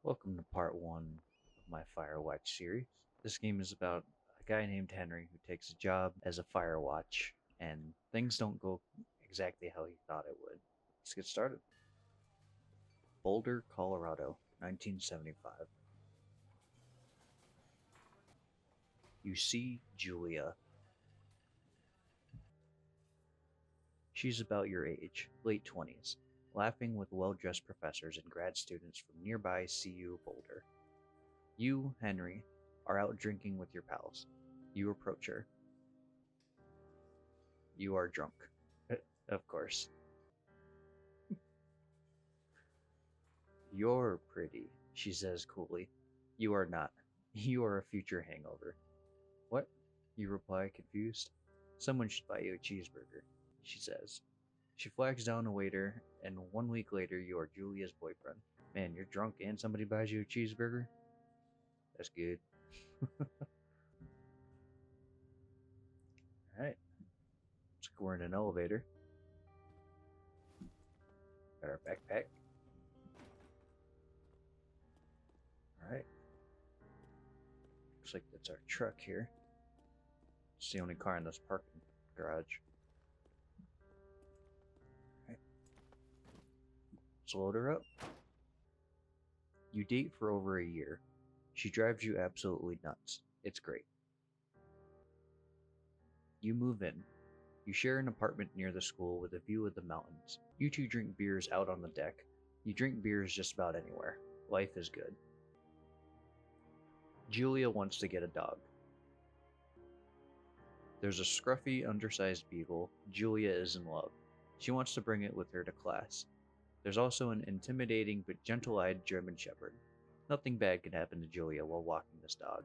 Welcome to part one of my Firewatch series. This game is about a guy named Henry who takes a job as a Firewatch, and things don't go exactly how he thought it would. Let's get started. Boulder, Colorado, 1975. You see Julia. She's about your age, late 20s, laughing with well-dressed professors and grad students from nearby CU Boulder. You, Henry, are out drinking with your pals. You approach her. You are drunk. Of course. You're pretty, she says coolly. You are not. You are a future hangover. What? You reply, confused. Someone should buy you a cheeseburger, she says. She flags down a waiter, and 1 week later, you are Julia's boyfriend. Man, you're drunk and somebody buys you a cheeseburger? That's good. Alright. Looks like we're in an elevator. Got our backpack. Alright. Looks like that's our truck here. It's the only car in this parking garage. Alright. Let's load her up. You date for over a year. She drives you absolutely nuts. It's great. You move in. You share an apartment near the school with a view of the mountains. You two drink beers out on the deck. You drink beers just about anywhere. Life is good. Julia wants to get a dog. There's a scruffy, undersized beagle. Julia is in love. She wants to bring it with her to class. There's also an intimidating but gentle-eyed German Shepherd. Nothing bad could happen to Julia while walking this dog.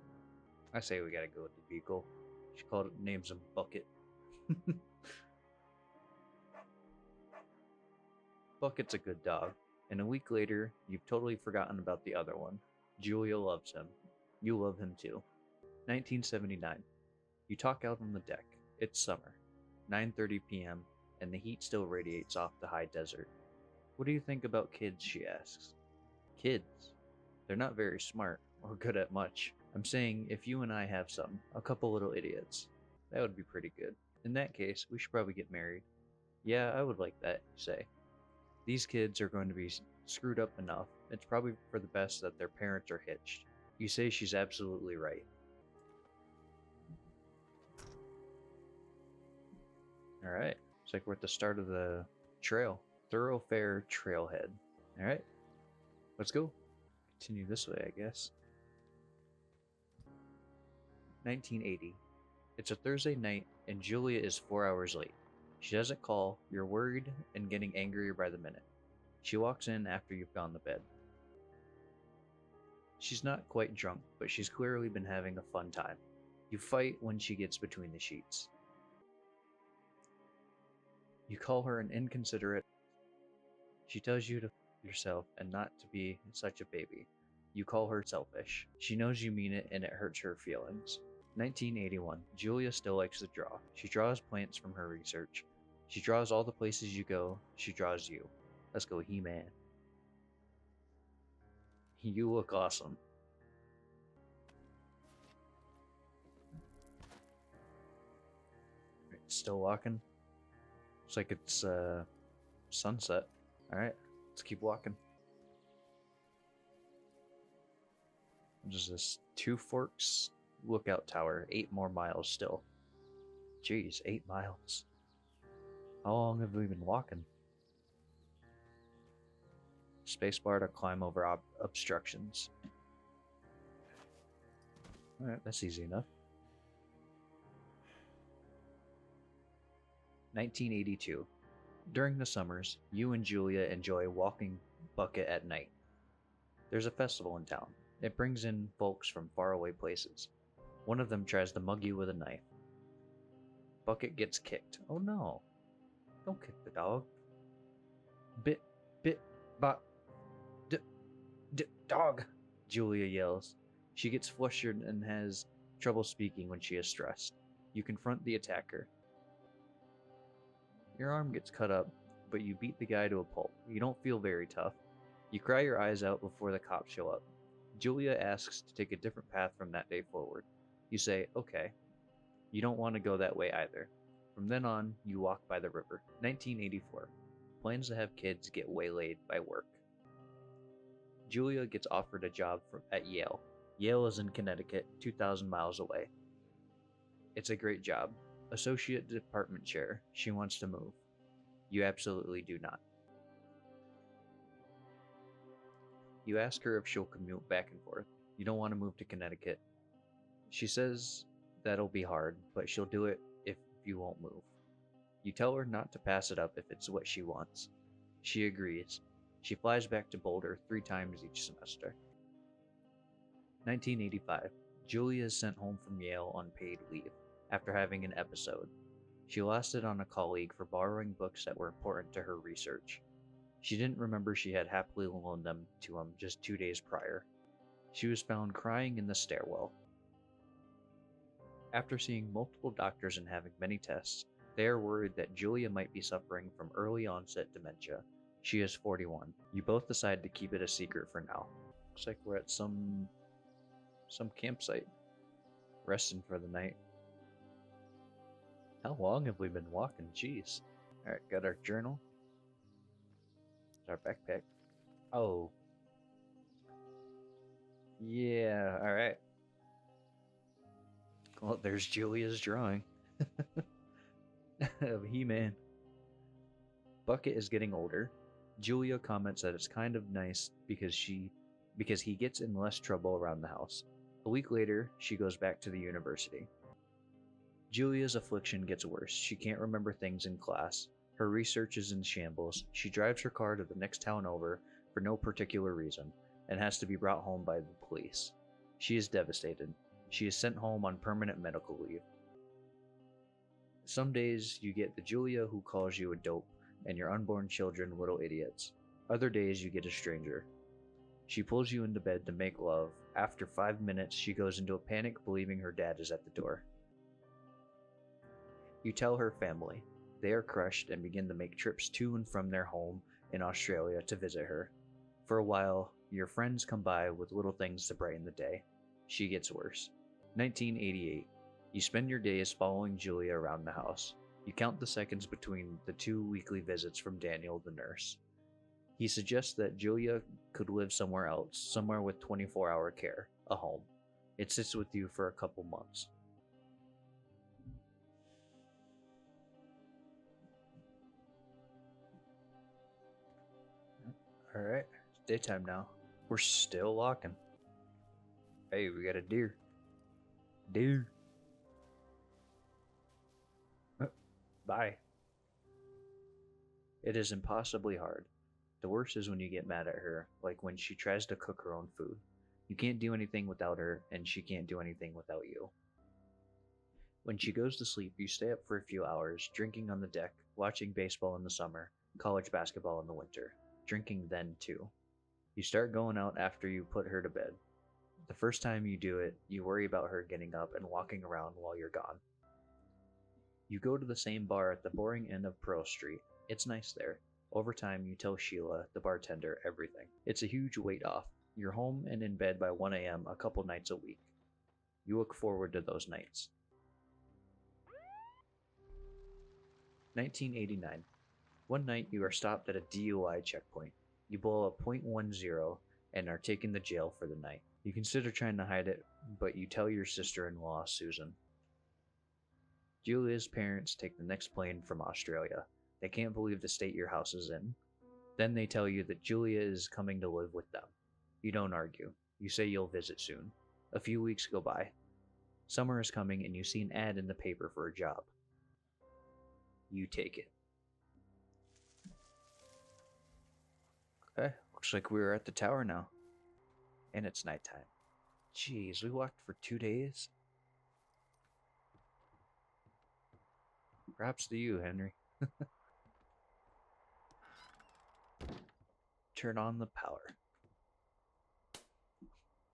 I say we gotta go with the beagle. She names him Bucket. Bucket's a good dog, and a week later, you've totally forgotten about the other one. Julia loves him. You love him too. 1979. You talk out on the deck. It's summer. 9:30 p.m., and the heat still radiates off the high desert. What do you think about kids, she asks. Kids? They're not very smart, or good at much. I'm saying if you and I have some, a couple little idiots, that would be pretty good. In that case, we should probably get married. Yeah, I would like that, you say. These kids are going to be screwed up enough. It's probably for the best that their parents are hitched. You say she's absolutely right. Alright, looks like we're at the start of the trail. Thoroughfare Trailhead. Alright, let's go. Continue this way, I guess. 1980. It's a Thursday night, and Julia is 4 hours late. She doesn't call, you're worried and getting angrier by the minute. She walks in after you've gone to bed. She's not quite drunk, but she's clearly been having a fun time. You fight when she gets between the sheets. You call her an inconsiderate. She tells you to yourself and not to be such a baby. You call her selfish. She knows you mean it and it hurts her feelings. 1981. Julia still likes to draw. She draws plants from her research. She draws all the places you go. She draws you. Let's go, He-Man. You look awesome. Still walking. Looks like it's sunset. Alright, let's keep walking. There's this Two Forks lookout tower. 8 more miles still. Jeez, 8 miles. How long have we been walking? Spacebar to climb over obstructions. Alright, that's easy enough. 1982. During the summers, you and Julia enjoy walking Bucket at night. There's a festival in town. It brings in folks from faraway places. One of them tries to mug you with a knife. Bucket gets kicked. Oh no. Don't kick the dog. Bit, bot, dog, Julia yells. She gets flustered and has trouble speaking when she is stressed. You confront the attacker. Your arm gets cut up, but you beat the guy to a pulp. You don't feel very tough. You cry your eyes out before the cops show up. Julia asks to take a different path from that day forward. You say, okay. You don't want to go that way either. From then on, you walk by the river. 1984. Plans to have kids get waylaid by work. Julia gets offered a job at Yale. Yale is in Connecticut, 2,000 miles away. It's a great job. Associate department chair. She wants to move. You absolutely do not. You ask her if she'll commute back and forth. You don't want to move to Connecticut. She says that'll be hard, but she'll do it if you won't move. You tell her not to pass it up if it's what she wants. She agrees. She flies back to Boulder 3 times each semester. 1985. Julia is sent home from Yale on paid leave after having an episode. She lost it on a colleague for borrowing books that were important to her research. She didn't remember she had happily loaned them to him just 2 days prior. She was found crying in the stairwell. After seeing multiple doctors and having many tests, they are worried that Julia might be suffering from early onset dementia. She is 41. You both decide to keep it a secret for now. Looks like we're at some campsite, resting for the night. How long have we been walking? Jeez. Alright, got our journal. Our backpack. Oh. Yeah, alright. Well, there's Julia's drawing of He-Man. Bucket is getting older. Julia comments that it's kind of nice because he gets in less trouble around the house. A week later, she goes back to the university. Julia's affliction gets worse. She can't remember things in class. Her research is in shambles. She drives her car to the next town over for no particular reason and has to be brought home by the police. She is devastated. She is sent home on permanent medical leave. Some days you get the Julia who calls you a dope and your unborn children little idiots. Other days you get a stranger. She pulls you into bed to make love. After 5 minutes, she goes into a panic believing her dad is at the door. You tell her family. They are crushed and begin to make trips to and from their home in Australia to visit her. For a while, your friends come by with little things to brighten the day. She gets worse. 1988. You spend your days following Julia around the house. You count the seconds between the 2 weekly visits from Daniel, the nurse. He suggests that Julia could live somewhere else, somewhere with 24-hour care, a home. It sits with you for a couple months. Alright, it's daytime now. We're still walking. Hey, we got a deer. Deer. Bye. It is impossibly hard. The worst is when you get mad at her, like when she tries to cook her own food. You can't do anything without her, and she can't do anything without you. When she goes to sleep, you stay up for a few hours, drinking on the deck, watching baseball in the summer, college basketball in the winter, drinking then too. You start going out after you put her to bed. The first time you do it, you worry about her getting up and walking around while you're gone. You go to the same bar at the boring end of Pearl Street. It's nice there. Over time, you tell Sheila, the bartender, everything. It's a huge weight off. You're home and in bed by 1 a.m. a couple nights a week. You look forward to those nights. 1989. One night, you are stopped at a DUI checkpoint. You blow a .10 and are taken to jail for the night. You consider trying to hide it, but you tell your sister-in-law, Susan. Julia's parents take the next plane from Australia. They can't believe the state your house is in. Then they tell you that Julia is coming to live with them. You don't argue. You say you'll visit soon. A few weeks go by. Summer is coming and you see an ad in the paper for a job. You take it. Okay, looks like we're at the tower now. And it's nighttime. Jeez, we walked for 2 days? Props to you, Henry. Turn on the power.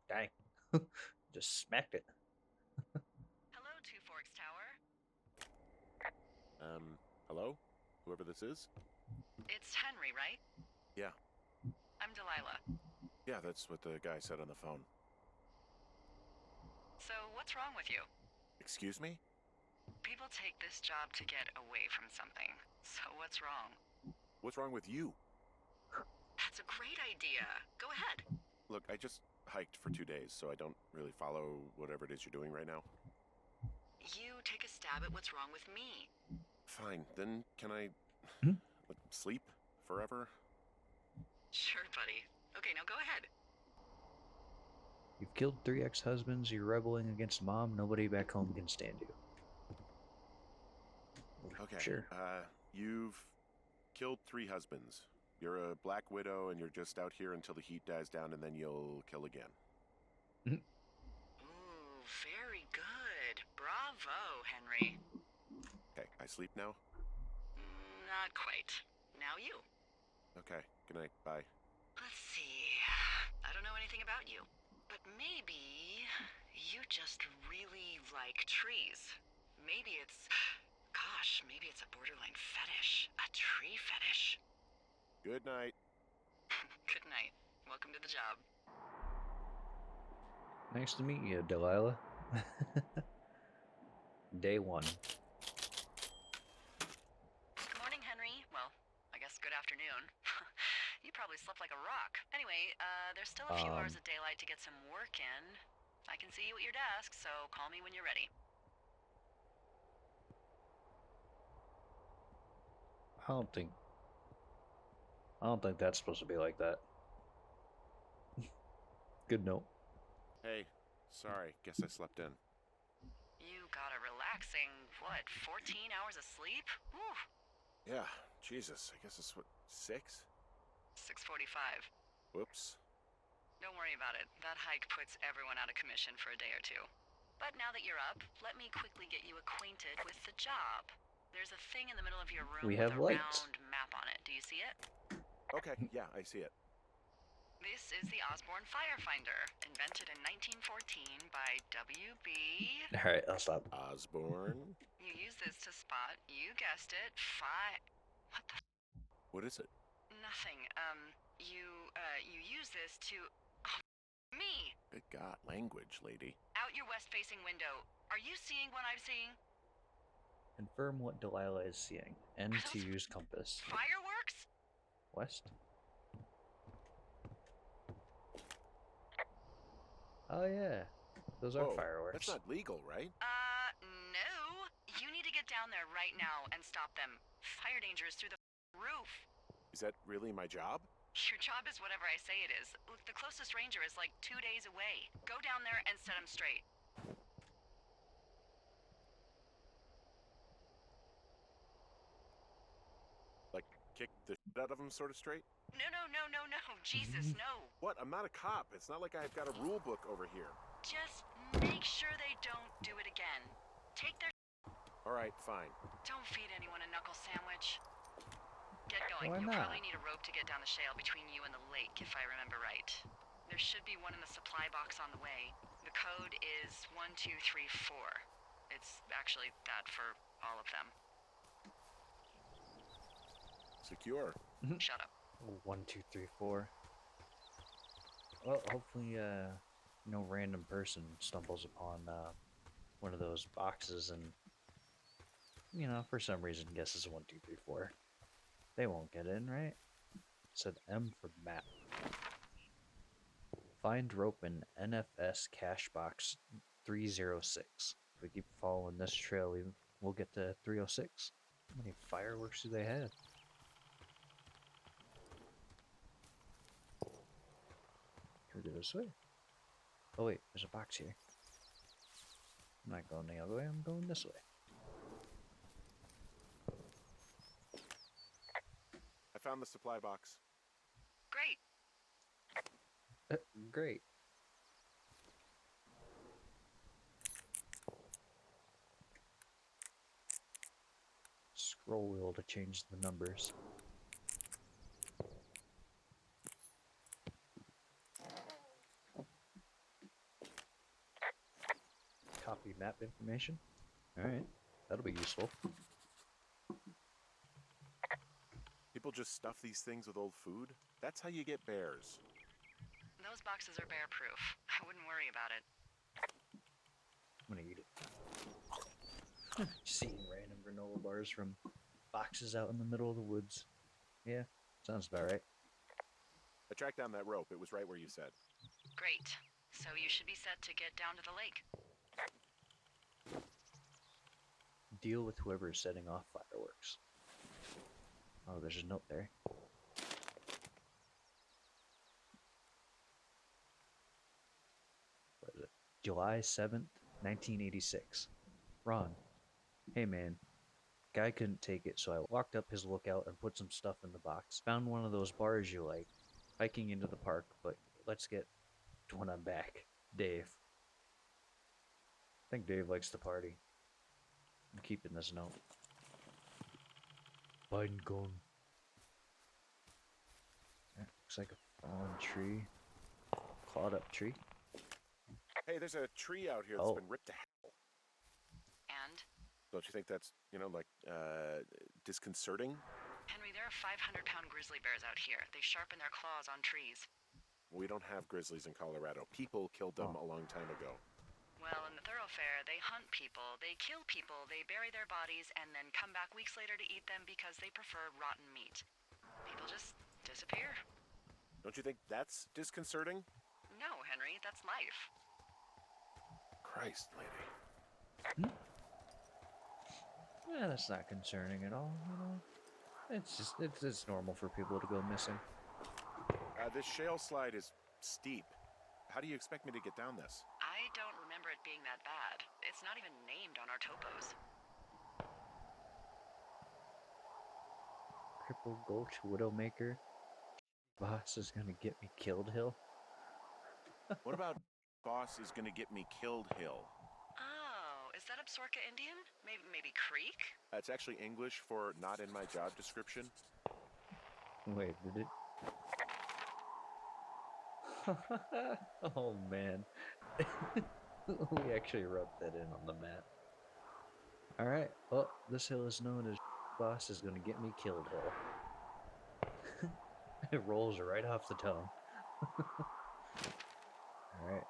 Dang. Just smacked it. Hello, Two Forks Tower. Hello? Whoever this is? It's Henry, right? Yeah. I'm delighted Delilah. Yeah, that's what the guy said on the phone. So, what's wrong with you? Excuse me? People take this job to get away from something. So, what's wrong? What's wrong with you? That's a great idea. Go ahead. Look, I just hiked for 2 days, so I don't really follow whatever it is you're doing right now. You take a stab at what's wrong with me. Fine, then can I Hmm? sleep forever? Sure, buddy. Okay, now go ahead. You've killed 3 ex-husbands, you're rebelling against mom, nobody back home can stand you. Okay. Sure. You've killed 3 husbands. You're a black widow and you're just out here until the heat dies down and then you'll kill again. Ooh, very good. Bravo, Henry. Okay, I sleep now? Not quite. Now you. Okay, good night, bye. Let's see. I don't know anything about you, but maybe you just really like trees. Maybe it's, gosh, maybe it's a borderline fetish. A tree fetish. Good night. Good night. Welcome to the job. Nice to meet you, Delilah. Day 1. Good morning, Henry. Well, I guess good afternoon. You probably slept like a rock. Anyway, there's still a few hours of daylight to get some work in. I can see you at your desk, so call me when you're ready. I don't think that's supposed to be like that. Good note. Hey, sorry, guess I slept in. You got a relaxing, what, 14 hours of sleep? Whew. Yeah, Jesus, I guess it's what, 6? 6:45. Whoops. Don't worry about it. That hike puts everyone out of commission for a day or two. But now that you're up, let me quickly get you acquainted with the job. There's a thing in the middle of your room We with have a lights. round map on it. Do you see it? Okay, yeah, I see it. This is the Osborne Firefinder, invented in 1914 by W.B. Alright, I'll stop. Osborne? You use this to spot, you guessed it, What the? What is it? Nothing. You use this to. Me! Good God, language, lady. Out your west-facing window. Are you seeing what I'm seeing? Confirm what Delilah is seeing. N to those use compass. Fireworks? West? Oh yeah. Those are Whoa, fireworks. that's not legal, right? No. You need to get down there right now and stop them. Fire danger is through the roof. Is that really my job? Your job is whatever I say it is. Look, the closest ranger is like 2 days away. Go down there and set him straight. Like, kick the shit out of him sort of straight? No. Jesus, no. What? I'm not a cop. It's not like I've got a rule book over here. Just make sure they don't do it again. Take their. All right, fine. Don't feed anyone a knuckle sandwich. Get going. Why You'll not? probably need a rope to get down the shale between you and the lake, if I remember right. There should be one in the supply box on the way. The code is 1234. It's actually that for all of them. Secure. Shut up. 1, 2, 3, 4. Well, hopefully, no random person stumbles upon one of those boxes and, you know, for some reason guesses 1, 2, 3, 4. They won't get in, right? It said M for map. Find rope in NFS cache box 306. If we keep following this trail, we'll get to 306. How many fireworks do they have? Can we go this way? Oh wait, there's a box here. I'm not going the other way, I'm going this way. I found the supply box. Great. Great. Scroll wheel to change the numbers. Copy map information. Alright, that'll be useful. Hey, people just stuff these things with old food? That's how you get bears. Those boxes are bear-proof. I wouldn't worry about it. I'm gonna eat it. Seeing random granola bars from boxes out in the middle of the woods. Yeah, sounds about right. I tracked down that rope. It was right where you said. Great. So you should be set to get down to the lake. Deal with whoever is setting off fireworks. Oh, there's a note there. What is it? July 7th, 1986. Ron. Hey man. Guy couldn't take it, so I walked up his lookout and put some stuff in the box. Found one of those bars you like. Hiking into the park, but let's get to when I'm back. Dave. I think Dave likes to party. I'm keeping this note. Biden gone. Yeah, looks like a fallen tree. Clawed up tree. Hey, there's a tree out here that's been ripped to hell. And? Don't you think that's, disconcerting? Henry, there are 500-pound grizzly bears out here. They sharpen their claws on trees. We don't have grizzlies in Colorado. People killed them a long time ago. Well, in the thoroughfare, they hunt people, they kill people, they bury their bodies, and then come back weeks later to eat them because they prefer rotten meat. People just disappear. Don't you think that's disconcerting? No, Henry, that's life. Christ, lady. Yeah, that's not concerning at all, you know. It's normal for people to go missing. This shale slide is steep. How do you expect me to get down this? I don't remember it being that bad. It's not even named on our topos. Cripple Gulch Widowmaker. Boss is gonna get me killed hill. What about boss is gonna get me killed hill? Oh, is that Absorka Indian? Maybe Creek? That's actually English for not in my job description. Wait, did it? Oh man. We actually rubbed that in on the map. Alright, well, this hill is known as Boss is gonna get me killed hill. It rolls right off the tongue. Alright.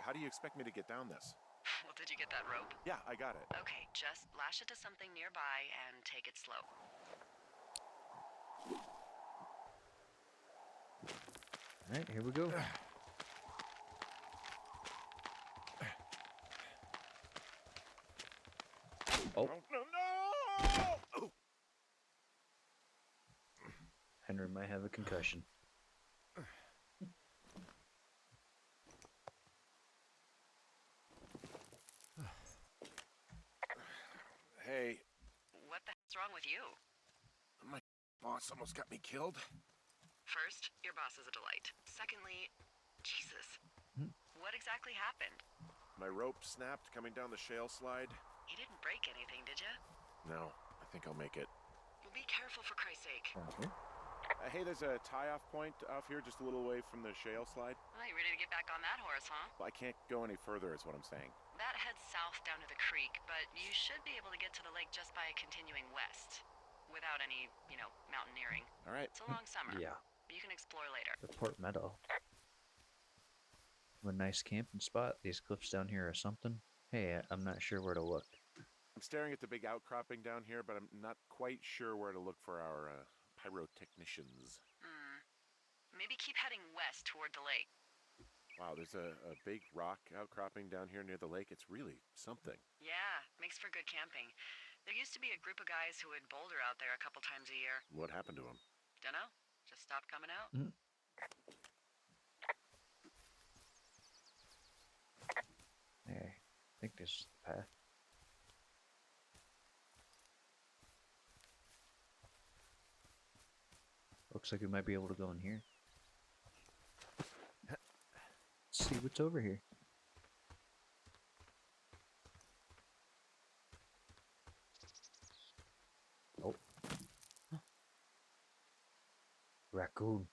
How do you expect me to get down this? Well, did you get that rope? Yeah, I got it. Okay, just lash it to something nearby and take it slow. Alright, here we go. Oh. No! Henry might have a concussion. Hey. What the heck's wrong with you? My boss almost got me killed. First, your boss is a delight. Secondly, Jesus. What exactly happened? My rope snapped coming down the shale slide. You didn't break anything, did you? No, I think I'll make it. Well, be careful for Christ's sake. Okay. Hey, there's a tie-off point off here just a little away from the shale slide. Well, you ready to get back on that horse, huh? Well, I can't go any further is what I'm saying. That heads south down to the creek, but you should be able to get to the lake just by continuing west. Without any, mountaineering. All right. It's a long summer. Yeah. You can explore later. The Port Meadow. What a nice camping spot. These cliffs down here or something. Hey, I'm not sure where to look. I'm staring at the big outcropping down here, but I'm not quite sure where to look for our pyrotechnicians. Maybe keep heading west toward the lake. Wow, there's a big rock outcropping down here near the lake. It's really something. Yeah, makes for good camping. There used to be a group of guys who would boulder out there a couple times a year. What happened to them? Dunno. Just stopped coming out. Hey, I think this is the path. Looks like we might be able to go in here. Let's see what's over here. Oh. Raccoon.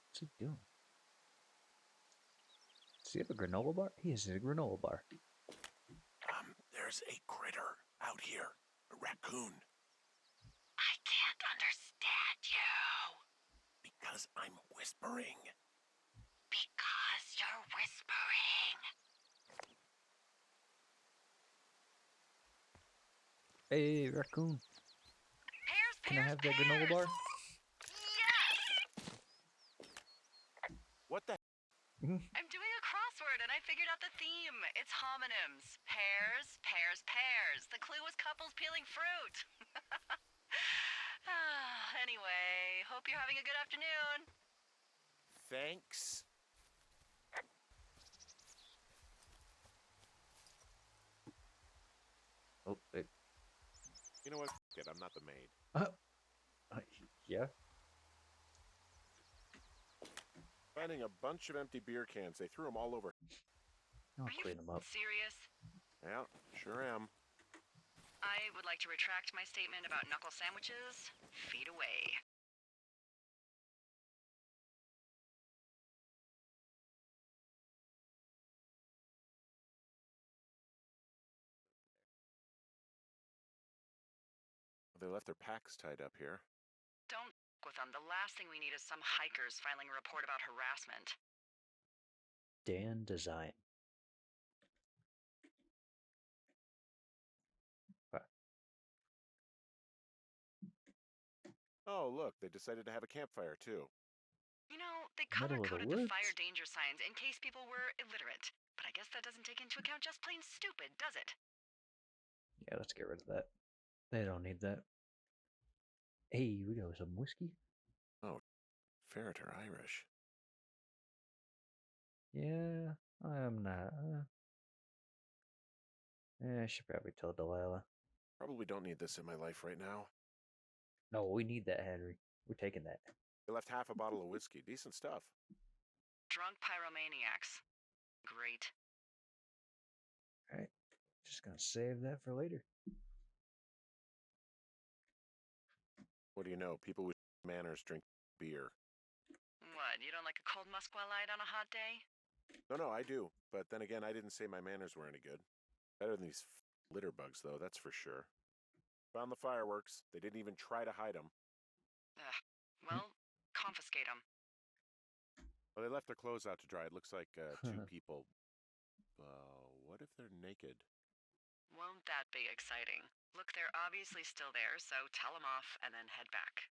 What's he doing? Does he have a granola bar? He has a granola bar. There's a critter out here. raccoon? I can't understand you. Because I'm whispering. Because you're whispering. Hey, raccoon. Pears, Can I pears, have that granola bar? Yes! What the? I'm doing a crossword and I figured out the theme. It's homonyms. Pears, pears, pears. The clue was couples peeling fruit. Anyway, hope you're having a good afternoon. Thanks. Oh, wait. You know what? F it, I'm not the maid. Yeah. Finding a bunch of empty beer cans. They threw them all over. I'll Are you clean them up. serious? Yeah, sure am. I would like to retract my statement about knuckle sandwiches. Feet away. They left their packs tied up here. Don't f with them. The last thing we need is some hikers filing a report about harassment. Dan Design. Oh, look, they decided to have a campfire, too. You know, they Middle of the color-coded the woods? fire danger signs in case people were illiterate. But I guess that doesn't take into account just plain stupid, does it? Yeah, let's get rid of that. They don't need that. Hey, we got some whiskey? Ferret are Irish. Yeah, I'm not. I should probably tell Delilah. Probably don't need this in my life right now. No, we need that, Henry. We're taking that. They left half a bottle of whiskey. Decent stuff. Drunk pyromaniacs. Great. Alright, just gonna save that for later. What do you know? People with manners drink beer. What, you don't like a cold Musqualite on a hot day? No, I do. But then again, I didn't say my manners were any good. Better than these litter bugs, though, that's for sure. Found the fireworks. They didn't even try to hide them. Ugh. Well, confiscate them. Well, they left their clothes out to dry. It looks like two people. What if they're naked? Won't that be exciting? Look, they're obviously still there, so tell them off and then head back.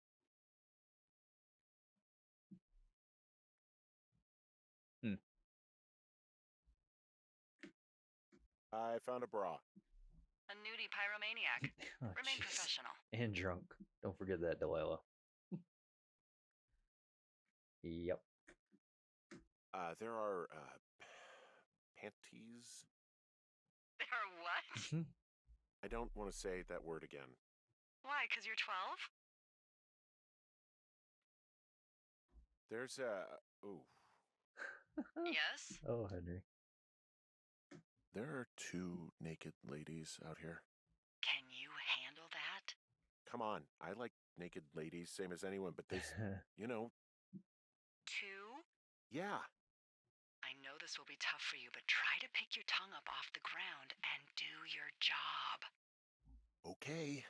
I found a bra. A nudie pyromaniac. Oh, Remain jeez. professional. And drunk. Don't forget that, Delilah. Yep. There are panties. There are what? I don't want to say that word again. Why, 'cause you're 12? There's a... Ooh. Yes? Oh, Henry. There are two naked ladies out here. Can you handle that? Come on. I like naked ladies, same as anyone, but they, you know... 2? Yeah. I know this will be tough for you, but try to pick your tongue up off the ground and do your job. Okay.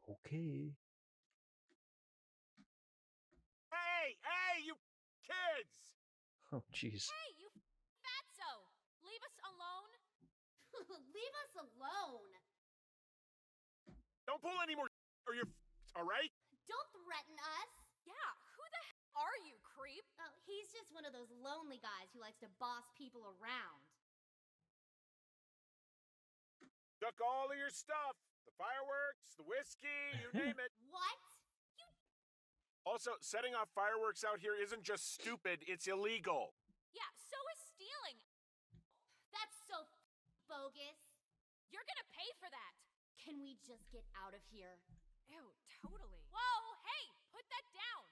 Okay. Hey, you kids! Oh, jeez. Hey, you fatso! Leave us alone! Leave us alone! Don't pull any more or you're all right? Don't threaten us! Yeah, who the hell are you, creep? Oh, he's just one of those lonely guys who likes to boss people around. Took all of your stuff. The fireworks, the whiskey, you name it. What? Also, setting off fireworks out here isn't just stupid, it's illegal. Yeah, so is stealing. That's so bogus. You're gonna pay for that. Can we just get out of here? Ew, totally. Whoa, hey, put that down.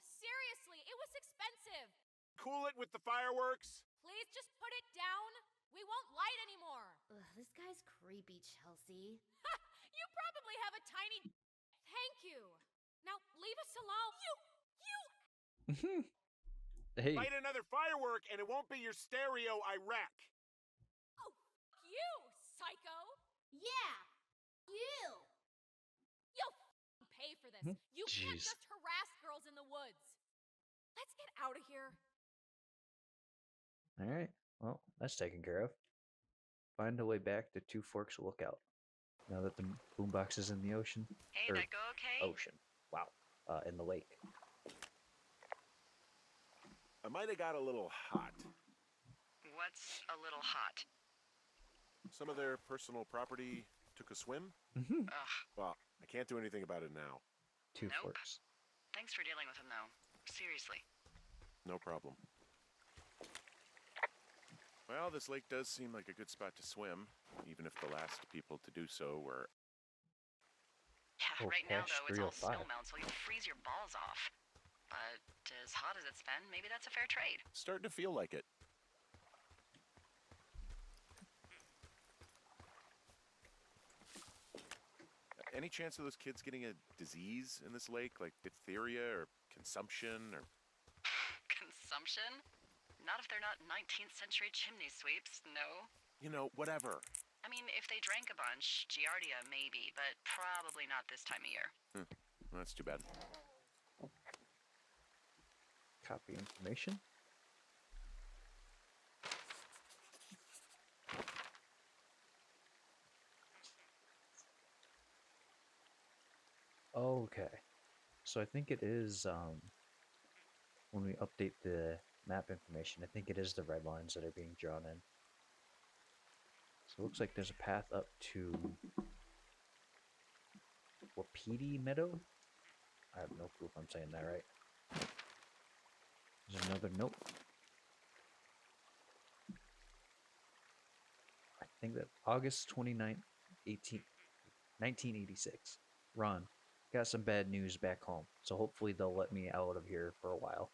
Seriously, it was expensive. Cool it with the fireworks. Please just put it down. We won't light anymore. Ugh, this guy's creepy, Chelsea. You probably have a tiny... Thank you. Now, leave us alone. Hey. Light another firework and it won't be your stereo I wreck. Oh, you, psycho. Yeah, you. You'll pay for this. You can't Jeez. just harass girls in the woods. Let's get out of here. All right. Well, that's taken care of. Find a way back to Two Forks Lookout. Now that the boombox is in the ocean. Hey, Or that go okay? ocean. Wow. In the lake. I might have got a little hot. What's a little hot? Some of their personal property took a swim. Mm-hmm. Ugh, Well, I can't do anything about it now. Two Nope. Forks. thanks for dealing with him, though. Seriously. No problem. Well, this lake does seem like a good spot to swim, even if the last people to do so were... Yeah, Oh, right now, Cash though, it's all 305. snow melt, so you'll freeze your balls off. But as hot as it's been, maybe that's a fair trade. starting to feel like it. Any chance of those kids getting a disease in this lake, like diphtheria or consumption or... Consumption? Not if they're not 19th century chimney sweeps, no. You know, whatever. I mean, if they drank a bunch, Giardia maybe, but probably not this time of year. Well, that's too bad. Copy information. Okay. So I think it is when we update the map information, I think it is the red lines that are being drawn in. So it looks like there's a path up to Wapiti Meadow. I have no clue if I'm saying that right. There's another note. I think that August 29th, 1986. Ron, got some bad news back home, so hopefully they'll let me out of here for a while.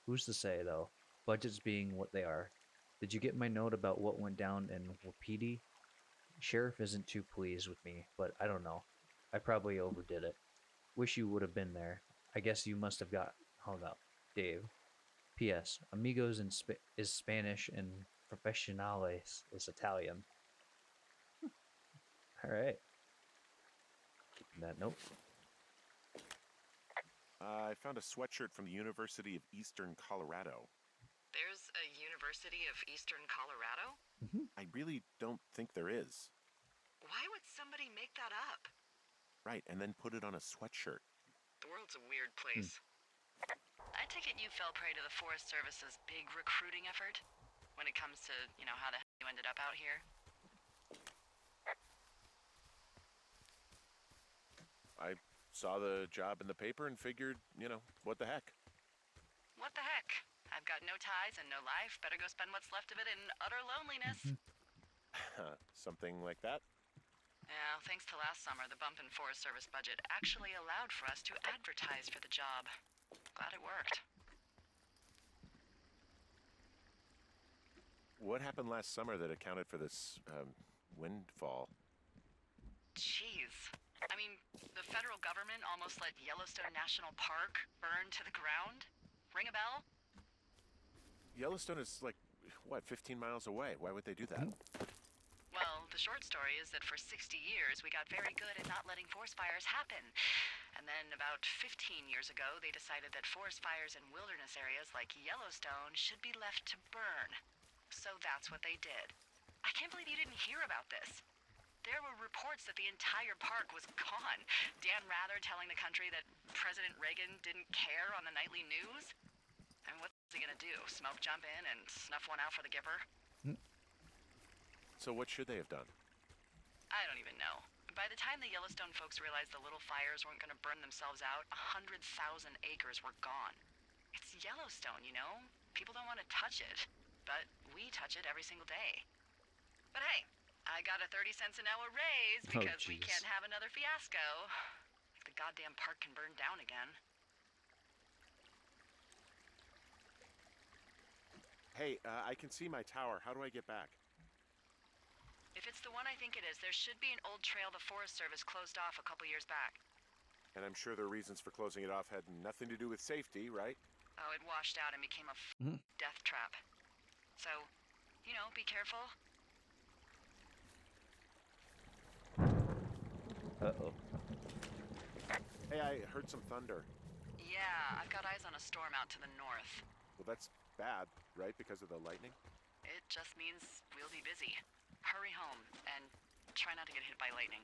Who's to say, though? Budgets being what they are. Did you get my note about what went down in Wapiti? Sheriff isn't too pleased with me, but I don't know. I probably overdid it. Wish you would have been there. I guess you must have got hung up. Dave. P.S. Amigos is Spanish and Profesionales is Italian. Alright. Keeping that note. I found a sweatshirt from the University of Eastern Colorado. There's a University of Eastern Colorado? I really don't think there is. Why would somebody make that up? Right, and then put it on a sweatshirt. The world's a weird place. I take it you fell prey to the Forest Service's big recruiting effort when it comes to, how the hell you ended up out here. I saw the job in the paper and figured, what the heck. What the heck? I've got no ties and no life. Better go spend what's left of it in utter loneliness. Something like that. Yeah, thanks to last summer, the bump in Forest Service budget actually allowed for us to advertise for the job. Glad it worked. What happened last summer that accounted for this windfall? Jeez. I mean, the federal government almost let Yellowstone National Park burn to the ground? Ring a bell? Yellowstone is like, 15 miles away? Why would they do that? Well, the short story is that for 60 years, we got very good at not letting forest fires happen. And then about 15 years ago, they decided that forest fires in wilderness areas like Yellowstone should be left to burn. So that's what they did. I can't believe you didn't hear about this. There were reports that the entire park was gone. Dan Rather telling the country that President Reagan didn't care on the nightly news. And what's he gonna do? Smoke jump in and snuff one out for the Gipper? So what should they have done? I don't even know. By the time the Yellowstone folks realized the little fires weren't gonna burn themselves out, 100,000 acres were gone. It's Yellowstone, People don't want to touch it. But we touch it every single day. But hey, I got a 30 cents an hour raise because we can't have another fiasco. Like the goddamn park can burn down again. Hey, I can see my tower. How do I get back? If it's the one I think it is, there should be an old trail the Forest Service closed off a couple years back. And I'm sure their reasons for closing it off had nothing to do with safety, right? Oh, it washed out and became a death trap. So, be careful. Uh-oh. Hey, I heard some thunder. Yeah, I've got eyes on a storm out to the north. Well, that's bad, right? Because of the lightning? It just means we'll be busy. Hurry home and try not to get hit by lightning.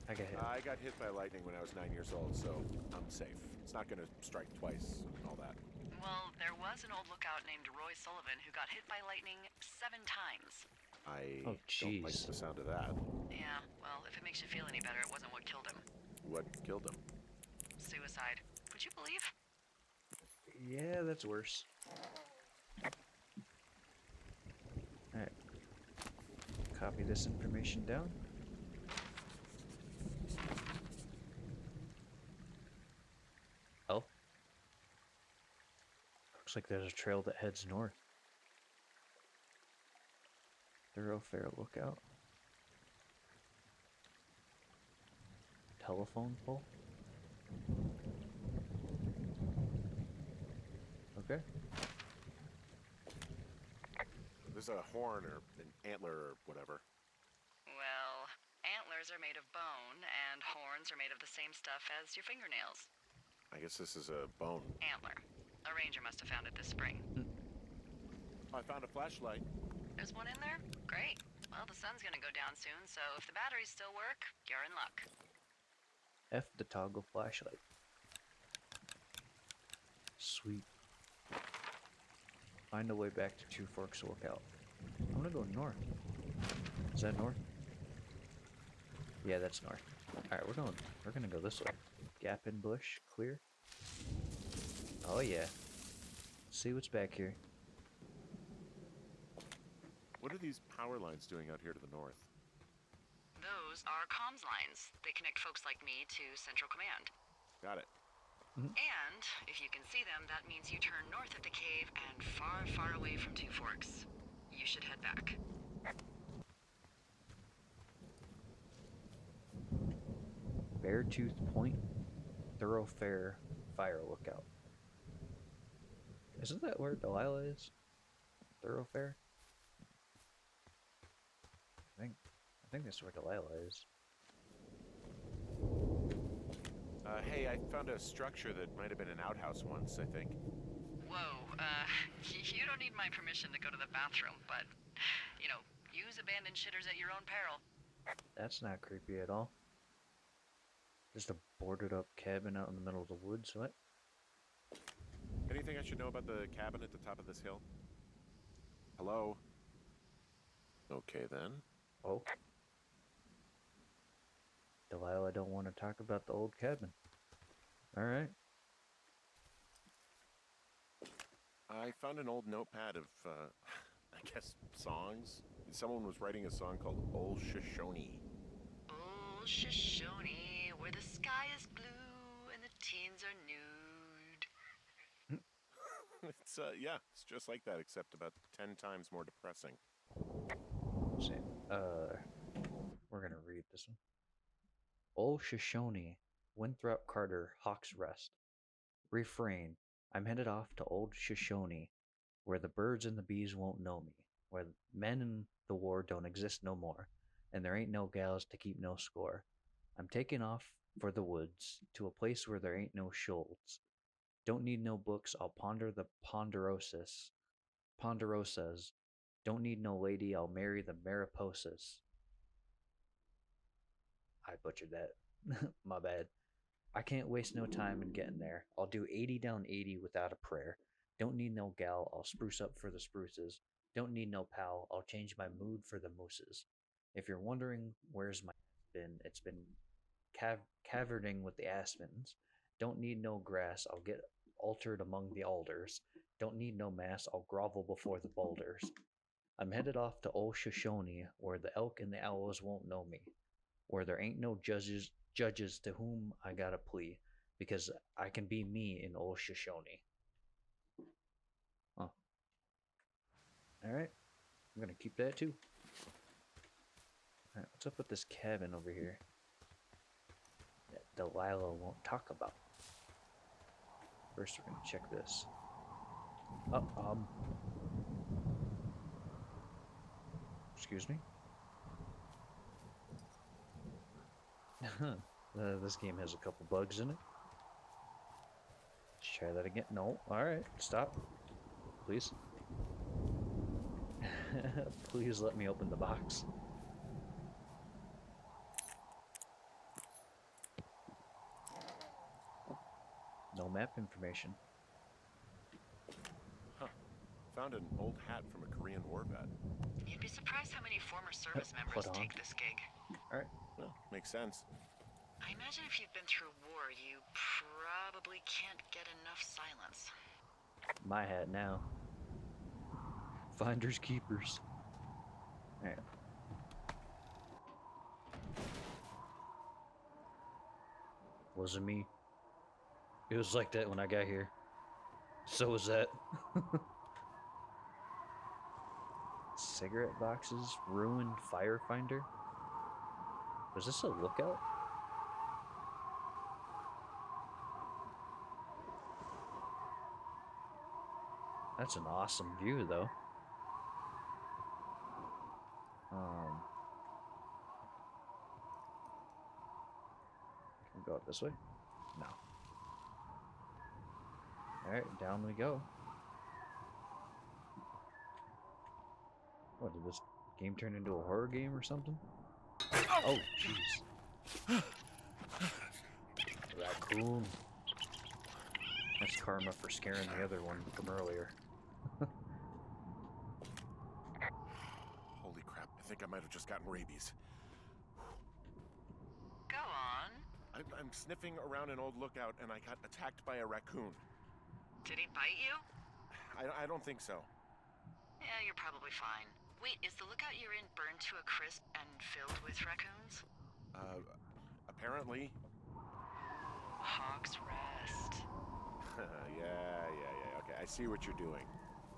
I got hit. I got hit by lightning when I was 9 years old, so I'm safe. It's not going to strike twice and all that. Well, there was an old lookout named Roy Sullivan who got hit by lightning 7 times. I Oh, don't like jeez. the sound of that. Yeah, well, if it makes you feel any better, it wasn't what killed him. What killed him? Suicide. Would you believe? Yeah, that's worse. Alright. Copy this information down. Oh. Looks like there's a trail that heads north. Thoroughfare lookout. Telephone pole. Okay. There's a horn or an antler or whatever. Well, antlers are made of bone, and horns are made of the same stuff as your fingernails. I guess this is a bone. Antler. A ranger must have found it this spring. I found a flashlight. There's one in there? Great. Well, the sun's gonna go down soon, so if the batteries still work, you're in luck. F the toggle flashlight. Sweet. Find a way back to Two Forks Lookout. I'm gonna go north. Is that north? Yeah, that's north. Alright, we're gonna go this way. Gap in bush, clear. Oh yeah. See what's back here. What are these power lines doing out here to the north? Those are comms lines. They connect folks like me to Central Command. Got it. And if you can see them, that means you turn north at the cave and far, far away from Two Forks. You should head back. Beartooth Point Thoroughfare Fire Lookout. Isn't that where Delilah is? Thoroughfare? I think that's where Delilah is. Hey, I found a structure that might have been an outhouse once, I think. Whoa, you don't need my permission to go to the bathroom, but, use abandoned shitters at your own peril. That's not creepy at all. Just a boarded up cabin out in the middle of the woods, what? Anything I should know about the cabin at the top of this hill? Hello? Okay, then. Oh. Delilah don't want to talk about the old cabin. Alright. I found an old notepad of, I guess, songs. Someone was writing a song called Old Shoshone. Old Shoshone, where the sky is blue and the teens are nude. It's, yeah, it's just like that, except about 10 times more depressing. Same. We're gonna read this one. Old Shoshone, Winthrop Carter, Hawk's Rest. Refrain. I'm headed off to Old Shoshone, where the birds and the bees won't know me, where men in the war don't exist no more, and there ain't no gals to keep no score. I'm taking off for the woods, to a place where there ain't no shoals. Don't need no books, I'll ponder the ponderosas. Don't need no lady, I'll marry the mariposas. I butchered that. My bad. I can't waste no time in getting there. I'll do 80 down 80 without a prayer. Don't need no gal, I'll spruce up for the spruces. Don't need no pal, I'll change my mood for the mooses. If you're wondering where's my been, it's been caverning with the aspens. Don't need no grass, I'll get altered among the alders. Don't need no mass, I'll grovel before the boulders. I'm headed off to Old Shoshone, where the elk and the owls won't know me, where there ain't no judges to whom I gotta plea, because I can be me in Old Shoshone. Huh. Alright, I'm gonna keep that too. Alright, what's up with this cabin over here that Delilah won't talk about? First, we're gonna check this. Oh, excuse me? This game has a couple bugs in it. Let's try that again. No. Alright, stop. Please. Please let me open the box. No map information. Huh. Found an old hat from a Korean War vet. You'd be surprised how many former service members Hold on. take this gig. Alright. Well, makes sense. I imagine if you've been through war, you probably can't get enough silence. My hat now. Finders keepers. Alright. Wasn't me. It was like that when I got here. So was that. Cigarette boxes, ruined firefinder. Was this a lookout? That's an awesome view, though. Can we go up this way? No. Alright, down we go. What, did this game turn into a horror game or something? Oh, jeez. Raccoon. That's karma for scaring the other one from earlier. Holy crap, I think I might have just gotten rabies. Go on. I'm sniffing around an old lookout and I got attacked by a raccoon. Did he bite you? I don't think so. Yeah, you're probably fine. Wait, is the lookout you're in burned to a crisp and filled with raccoons? Apparently. Hawk's Rest. Yeah. Okay, I see what you're doing.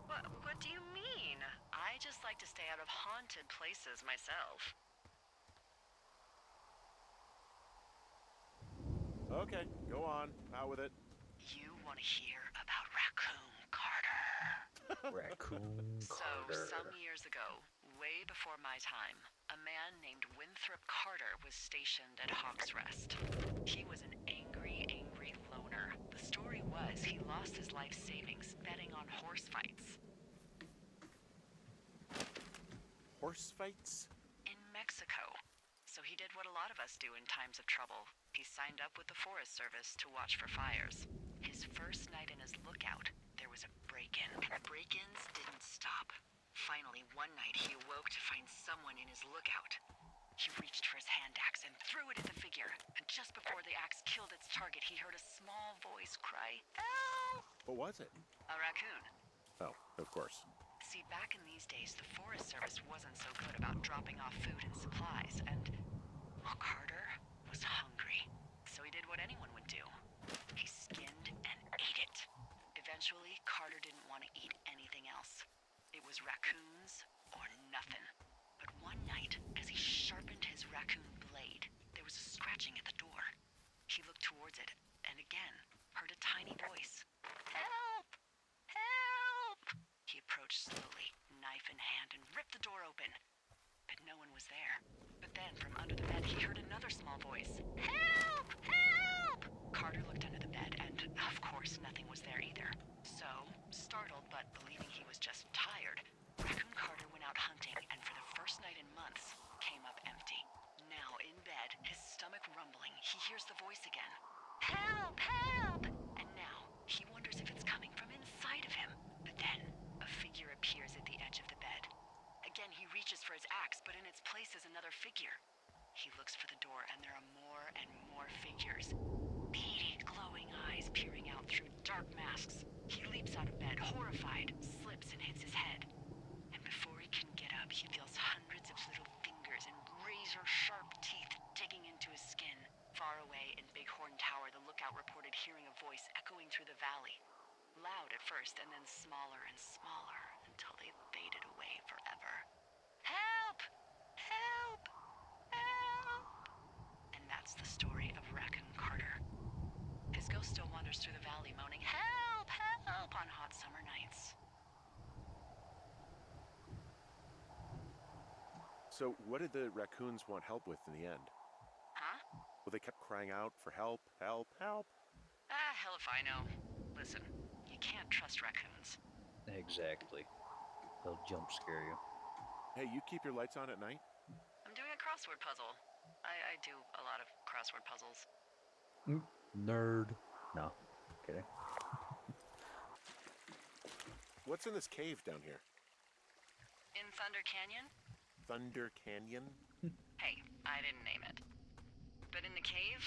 What do you mean? I just like to stay out of haunted places myself. Okay, go on. Out with it. You want to hear about Raccoon Carter? Raccoon Carter. So, some years ago, way before my time, a man named Winthrop Carter was stationed at Hawk's Rest. He was an angry loner. The story was he lost his life savings betting on horse fights. Horse fights? In Mexico. So he did what a lot of us do in times of trouble. He signed up with the Forest Service to watch for fires. His first night in his lookout, there was a break-in. Break-ins didn't stop. Finally, one night he awoke to find someone in his lookout. He reached for his hand axe and threw it at the figure. And just before the axe killed its target, he heard a small voice cry, "Help!" What was it? A raccoon. Oh, of course. See, back in these days, the Forest Service wasn't so good about dropping off food and supplies, and well, Carter was hungry. So he did what anyone would do. He skinned and ate it. Eventually, Carter didn't want to eat anything else. It was raccoons or nothing. But one night, as he sharpened his raccoon blade, there was a scratching at the door. He looked towards it, and again, heard a tiny voice. "Help! Help!" He approached slowly, knife in hand, and ripped the door open. But no one was there. But then, from under the bed, he heard another small voice. "Help! Help!" Carter looked under the bed, and, of course, nothing was there either. So, startled but believing he was just tired, Raccoon Carter went out hunting, and for the first night in months, came up empty. Now, in bed, his stomach rumbling, he hears the voice again. "Help! Help!" And now, he wonders if it's coming from inside of him. But then, a figure appears at the edge of the bed. Again, he reaches for his axe, but in its place is another figure. He looks for the door, and there are more and more figures. Beady, glowing eyes peering out through dark masks. He leaps out of bed, horrified, slips and hits his head. And before he can get up, he feels hundreds of little fingers and razor-sharp teeth digging into his skin. Far away in Bighorn Tower, the lookout reported hearing a voice echoing through the valley. Loud at first, and then smaller and smaller, until they faded away forever. "Help! Help! Help!" And that's the story of Raccoon Carter. His ghost still wanders through the valley, moaning, "Help! Help!" on hot summer nights. So, what did the raccoons want help with in the end? Huh? Well, they kept crying out for help, help, help. Ah, hell if I know. Listen, you can't trust raccoons. Exactly. They'll jump scare you. Hey, you keep your lights on at night? I'm doing a crossword puzzle. I do a lot of crossword puzzles. Nerd. No, kidding. What's in this cave down here? In Thunder Canyon? Thunder Canyon? Hey, I didn't name it. But in the cave,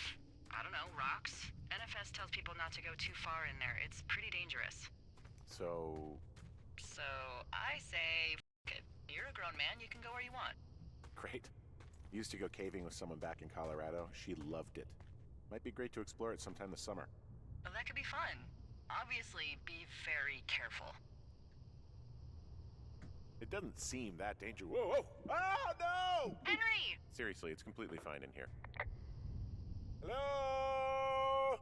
I don't know, rocks. NFS tells people not to go too far in there. It's pretty dangerous. So, So I say, f it. You're a grown man. You can go where you want. great. Used to go caving with someone back in Colorado. She loved it. Might be great to explore it sometime this summer. Well, that could be fun. Obviously, be very careful. It doesn't seem that dangerous. Whoa, whoa! Ah, no! Henry! Seriously, it's completely fine in here. Hello?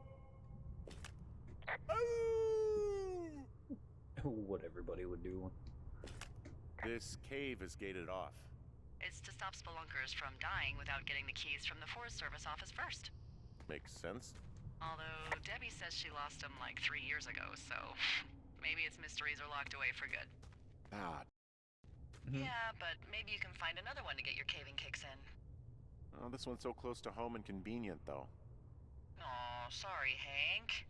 Oh! What everybody would do. This cave is gated off. It's to stop spelunkers from dying without getting the keys from the Forest Service office first. Makes sense. Although Debbie says she lost them like 3 years ago, so maybe its mysteries are locked away for good. Ah, Yeah, but maybe you can find another one to get your caving kicks in. oh, this one's so close to home and convenient, though. Aw, sorry, Hank.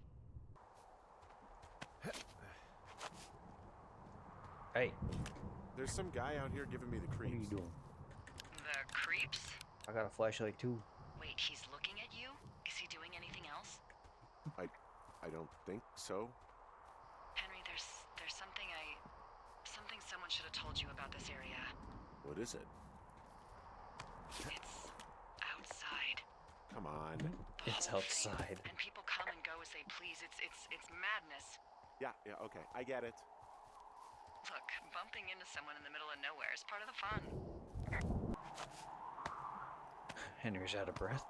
Hey, There's some guy out here giving me the what are you creeps. doing? The creeps? I got a flashlight too. Wait, he's looking at you? Is he doing anything else? I don't think so. Henry, there's something someone should have told you about this area. What is it? It's outside. Come on. The It's whole thing. outside. And people come and go as they please. It's madness. Yeah, okay, I get it. Look, bumping into someone in the middle of nowhere is part of the fun. Henry's out of breath.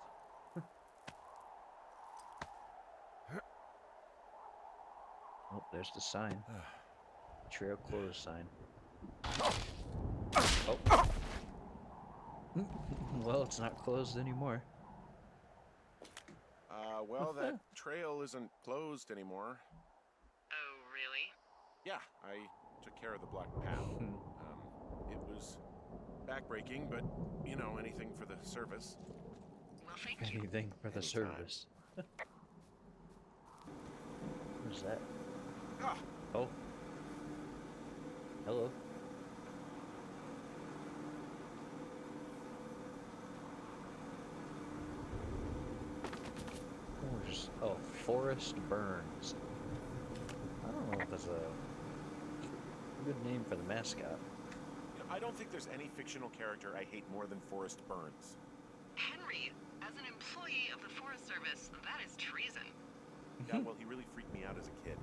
Oh, there's the sign. Trail closed sign. Oh. Well, it's not closed anymore. Well, that trail isn't closed anymore. Oh, really? Yeah, I took care of the blocked path. It was backbreaking, but, you know, anything for the service. Well, thank you. Anything for the Anytime. service. What's that? Ah! Oh. Hello. Oh, Forest Burns. I don't know if that's a good name for the mascot. You know, I don't think there's any fictional character I hate more than Forrest Burns. Henry, as an employee of the Forest Service, that is treason. Yeah, well, he really freaked me out as a kid.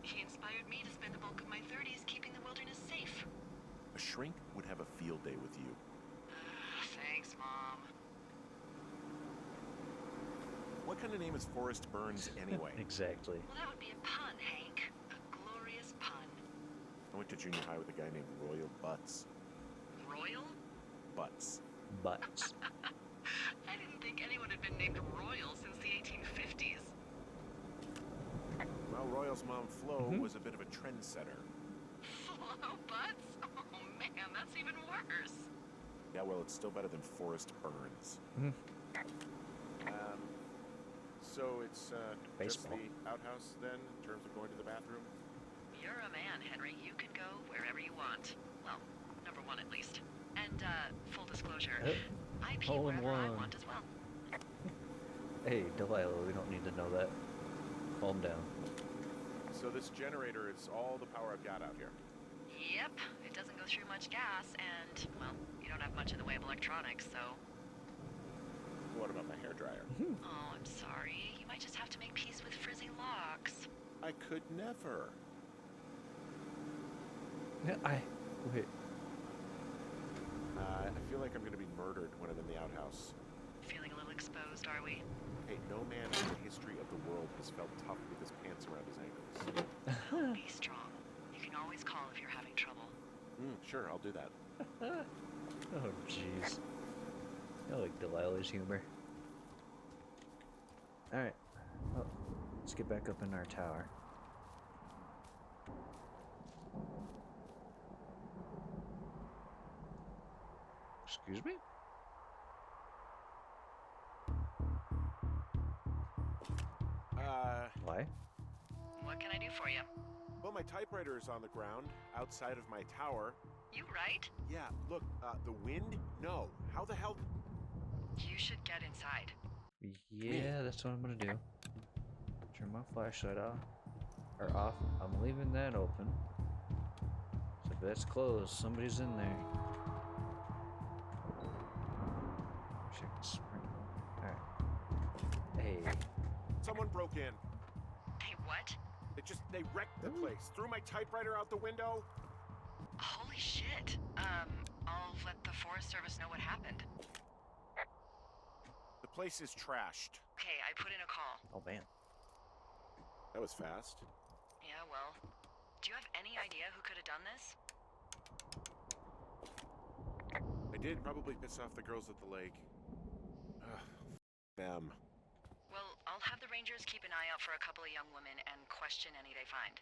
He inspired me to spend the bulk of my 30s keeping the wilderness safe. A shrink would have a field day with you. Thanks, Mom. What kind of name is Forrest Burns anyway? Exactly. Well, that would be a pun, Hank. A glorious pun. I went to junior high with a guy named Royal Butts. Royal? Butts. Butts. I didn't think anyone had been named Royal since the 1850s. Well, Royal's mom, Flo, was a bit of a trendsetter. Flo Butts? Oh, man, that's even worse. Yeah, well, it's still better than Forrest Burns. So it's just Baseball. the outhouse then, in terms of going to the bathroom? You're a man, Henry. You can go wherever you want. Well, number one at least. And, full disclosure, I pee Hole in wherever I one. want as well. Hey, Delilah, we don't need to know that. Calm down. So this generator is all the power I've got out here. Yep, it doesn't go through much gas, and, well, you don't have much in the way of electronics, so... What about my hairdryer? Oh, I'm sorry. You might just have to make peace with frizzy locks. I could never. Yeah, wait. I feel like I'm going to be murdered when I'm in the outhouse. Feeling a little exposed, are we? Hey, no man in the history of the world has felt tough with his pants around his ankles. Be strong. You can always call if you're having trouble. Sure, I'll do that. Oh, jeez. I like Delilah's humor. Alright. Well, let's get back up in our tower. Excuse me? Why? What can I do for you? Well, my typewriter is on the ground outside of my tower. You right? Yeah, look, the wind? No. How the hell? You should get inside. Yeah, that's what I'm gonna do. Turn my flashlight off. Or off. I'm leaving that open. So if that's closed, somebody's in there. Check the spring. Alright. Hey. Someone broke in. Hey, what? They wrecked the place. Threw my typewriter out the window. Holy shit. I'll let the Forest Service know what happened. The place is trashed. Okay, I put in a call. Oh man. That was fast. Yeah, well, do you have any idea who could have done this? I did probably piss off the girls at the lake. Them. Well, I'll have the Rangers keep an eye out for a couple of young women and question any they find.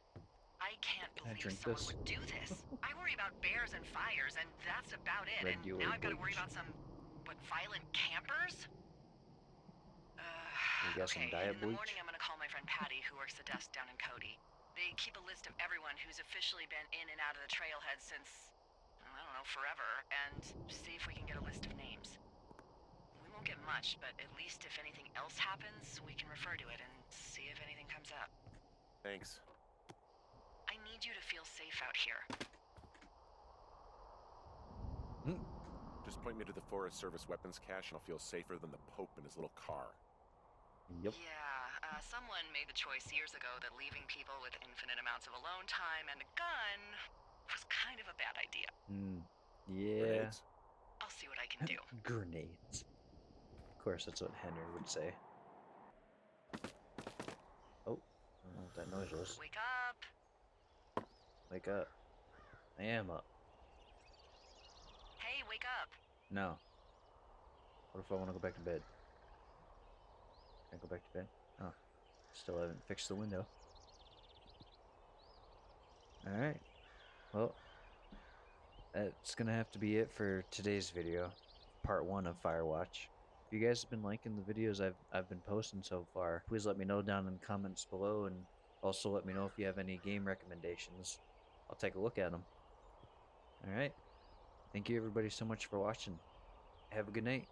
I can't Can I believe drink someone this? would do this. I worry about bears and fires, and that's about it. Red And Dealer now I've got to worry bleach. about some, violent campers? You got some Okay, diet in the bleach? morning I'm gonna call my friend Patty, who works the desk down in Cody. They keep a list of everyone who's officially been in and out of the trailhead since, I don't know, forever, and see if we can get a list of names. We won't get much, but at least if anything else happens, we can refer to it and see if anything comes up. Thanks. I need you to feel safe out here. Just point me to the Forest Service weapons cache and I'll feel safer than the Pope in his little car. Yep. Yeah, someone made the choice years ago that leaving people with infinite amounts of alone time and a gun was kind of a bad idea. Yeah. Grenades? I'll see what I can do. Grenades. Of course, that's what Henry would say. Oh, I don't know what that noise was. Wake up! Wake up. I am up. Hey, wake up! No. What if I want to go back to bed? Can I go back to bed? Oh. Still haven't fixed the window. Alright. Well, that's gonna have to be it for today's video. Part 1 of Firewatch. If you guys have been liking the videos I've been posting so far, please let me know down in the comments below, and also let me know if you have any game recommendations. I'll take a look at them. Alright. Thank you everybody so much for watching. Have a good night.